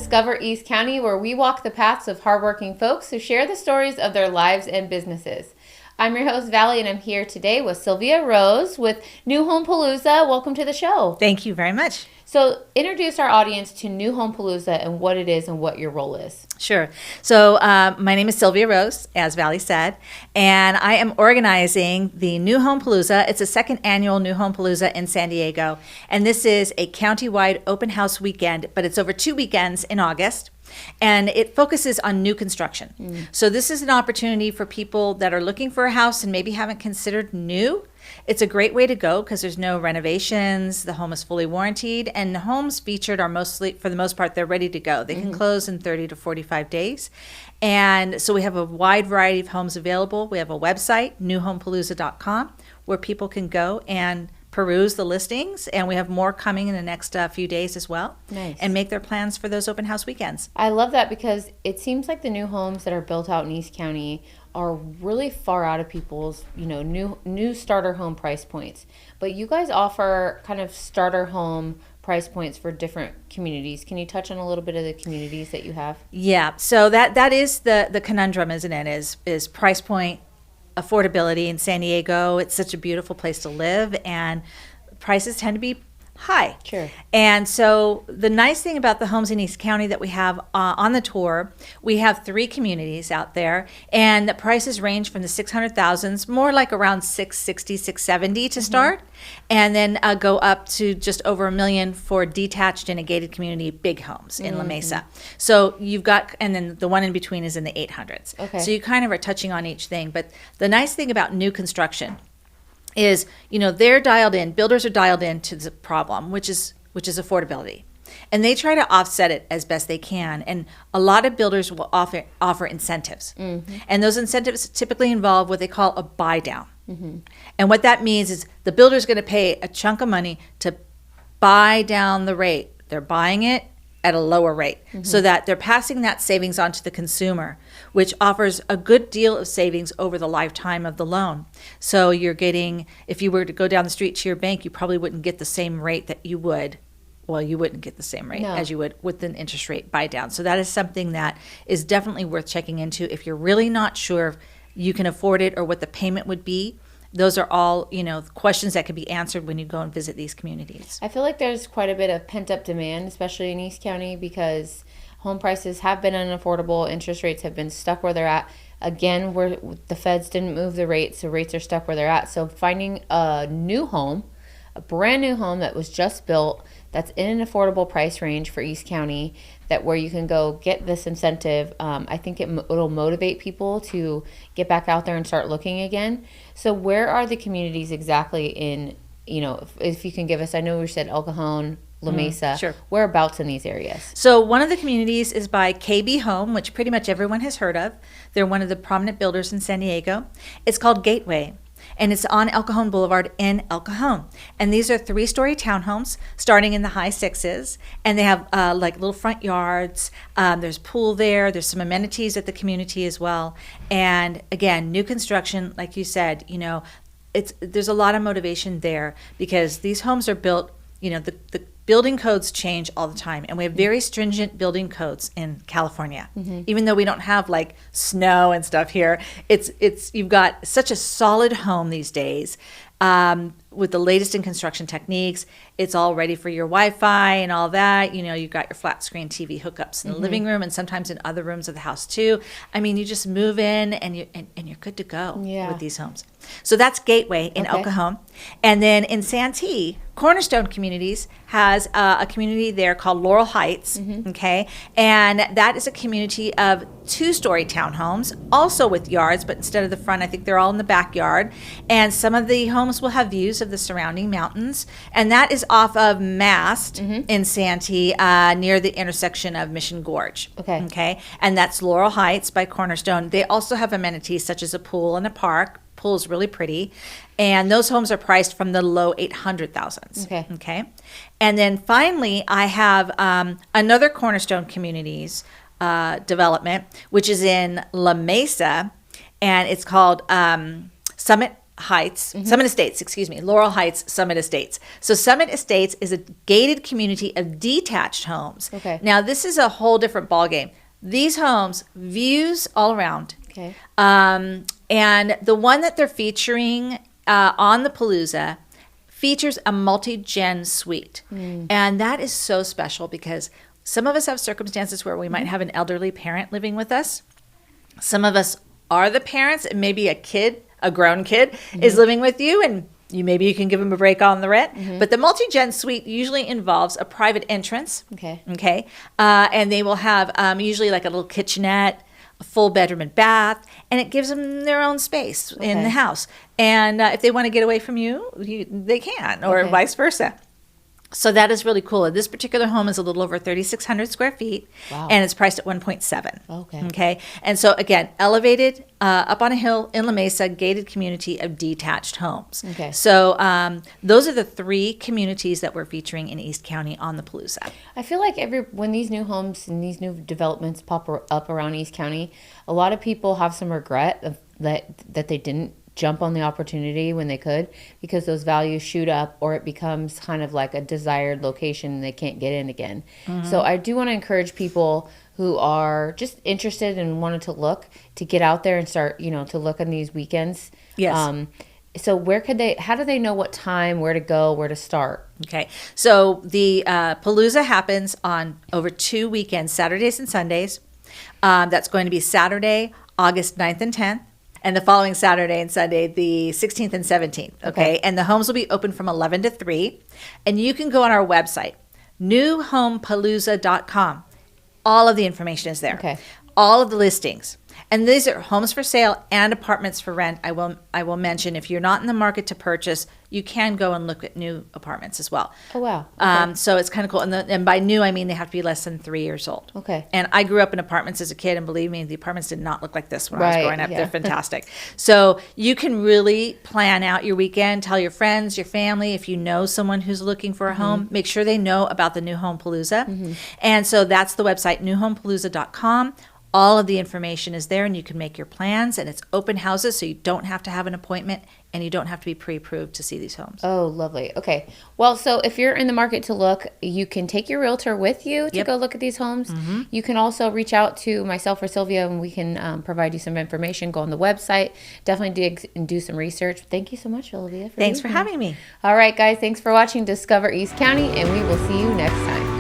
Discover East County, where we walk the paths of hardworking folks who share the stories of their lives and businesses. I'm your host, Valli, and I'm here today with Sylvia Rose with New Home Palooza. Welcome to the show. Thank you very much. So introduce our audience to New Home Palooza and what it is and what your role is. Sure. So my name is Sylvia Rose, as Valli said, and I am organizing the New Home Palooza. It's a second annual New Home Palooza in San Diego, and this is a countywide open house weekend, but it's over 2 weekends in August. And it focuses on new construction. So this is an opportunity for people that are looking for a house and maybe haven't considered new. It's a great way to go because there's no renovations. The home is fully warranted, and the homes featured are mostly, for the most part, they're ready to go. They can close in 30 to 45 days. And so we have a wide variety of homes available. We have a website, newhomepalooza.com, where people can go and peruse the listings, and we have more coming in the next few days as well. Nice. And make their plans for those open house weekends. I love that because it seems like the new homes that are built out in East County are really far out of people's, new starter home price points. But you guys offer kind of starter home price points for different communities. Can you touch on a little bit of the communities that you have? Yeah, so that is the conundrum, isn't it? Is price point, affordability in San Diego. It's such a beautiful place to live, and prices tend to be high. Sure. And so the nice thing about the homes in East County that we have on the tour, we have 3 communities out there, and the prices range from the 600,000s, more like around 660, 670 to start, and then go up to just over $1 million for detached in a gated community, big homes in La Mesa. So you've got, and then the one in between is in the 800s. Okay. So you kind of are touching on each thing. But the nice thing about new construction is, they're dialed in, builders are dialed in to the problem, which is affordability. And they try to offset it as best they can. And a lot of builders will offer incentives. And those incentives typically involve what they call a buy down. And what that means is the builder is going to pay a chunk of money to buy down the rate. They're buying it at a lower rate so that they're passing that savings on to the consumer, which offers a good deal of savings over the lifetime of the loan. So you're getting, if you were to go down the street to your bank, you probably wouldn't get the same rate that you would. Well, you wouldn't get the same rate as you would with an interest rate buy down. So that is something that is definitely worth checking into. If you're really not sure if you can afford it or what the payment would be, those are all, questions that can be answered when you go and visit these communities. I feel like there's quite a bit of pent-up demand, especially in East County, because home prices have been unaffordable. Interest rates have been stuck where they're at. Again, where the feds didn't move the rates, so rates are stuck where they're at. So finding a new home, a brand new home that was just built, that's in an affordable price range for East County, that where you can go get this incentive, I think it'll motivate people to get back out there and start looking again. So where are the communities exactly in, if you can give us, I know we said El Cajon, La Mesa, sure. Whereabouts in these areas? So one of the communities is by KB Home, which pretty much everyone has heard of. They're one of the prominent builders in San Diego. It's called Gateway, and it's on El Cajon Boulevard in El Cajon. And these are 3-story townhomes starting in the high 6s, and they have like little front yards. There's pool there. There's some amenities at the community as well. And again, new construction, like you said, there's a lot of motivation there because these homes are built, the building codes change all the time, and we have very stringent building codes in California. Even though we don't have like snow and stuff here, it's you've got such a solid home these days with the latest in construction techniques. It's all ready for your Wi-Fi and all that. You've got your flat screen TV hookups in the living room and sometimes in other rooms of the house too. I mean, you just move in and you're good to go with these homes. So that's Gateway in El Cajon. And then in Santee, Cornerstone Communities has a community there called Laurel Heights, okay? And that is a community of 2-story townhomes, also with yards, but instead of the front, I think they're all in the backyard. And some of the homes will have views of the surrounding mountains. And that is off of Mast in Santee near the intersection of Mission Gorge. Okay. And that's Laurel Heights by Cornerstone. They also have amenities such as a pool and a park. Pool is really pretty. And those homes are priced from the low 800,000s. Okay. And then finally, I have another Cornerstone Communities development, which is in La Mesa, and it's called Summit Heights, Summit Estates, excuse me, Laurel Heights, Summit Estates. So Summit Estates is a gated community of detached homes. Okay. Now this is a whole different ballgame. These homes, views all around. Okay. And the one that they're featuring on the Palooza features a multi-gen suite. And that is so special because some of us have circumstances where we might have an elderly parent living with us. Some of us are the parents, and maybe a grown kid is living with you, and maybe you can give them a break on the rent. But the multi-gen suite usually involves a private entrance. Okay. And they will have usually like a little kitchenette, a full bedroom and bath, and it gives them their own space in the house. And if they want to get away from you, they can, or vice versa. So that is really cool. This particular home is a little over 3,600 square feet, and it's priced at 1.7. Okay. And so again, elevated, up on a hill in La Mesa, gated community of detached homes. Okay. So those are the 3 communities that we're featuring in East County on the Palooza. I feel like when these new homes and these new developments pop up around East County, a lot of people have some regret that they didn't jump on the opportunity when they could, because those values shoot up, or it becomes kind of like a desired location and they can't get in again. So I do want to encourage people who are just interested and wanted to get out there and start, to look on these weekends. Yes. So how do they know what time, where to go, where to start? Okay. So the Palooza happens on over 2 weekends, Saturdays and Sundays. That's going to be Saturday, August 9th and 10th. And the following Saturday and Sunday, the 16th and 17th, okay? And the homes will be open from 11 to 3. And you can go on our website, newhomepalooza.com. All of the information is there. Okay. All of the listings. And these are homes for sale and apartments for rent. I will mention, if you're not in the market to purchase, you can go and look at new apartments as well. Oh, wow. Okay. So it's kind of cool. And by new, I mean they have to be less than 3 years old. Okay. And I grew up in apartments as a kid, and believe me, the apartments did not look like this when I was growing up. Yeah. They're fantastic. So you can really plan out your weekend, tell your friends, your family, if you know someone who's looking for a home, make sure they know about the New Home Palooza. And so that's the website, newhomepalooza.com. All of the information is there, and you can make your plans, and it's open houses, so you don't have to have an appointment, and you don't have to be pre-approved to see these homes. Oh, lovely. Okay. Well, so if you're in the market to look, you can take your realtor with you to go look at these homes. You can also reach out to myself or Sylvia, and we can provide you some information. Go on the website. Definitely dig and do some research. Thank you so much, Sylvia. Thanks for having me. All right, guys. Thanks for watching Discover East County, and we will see you next time.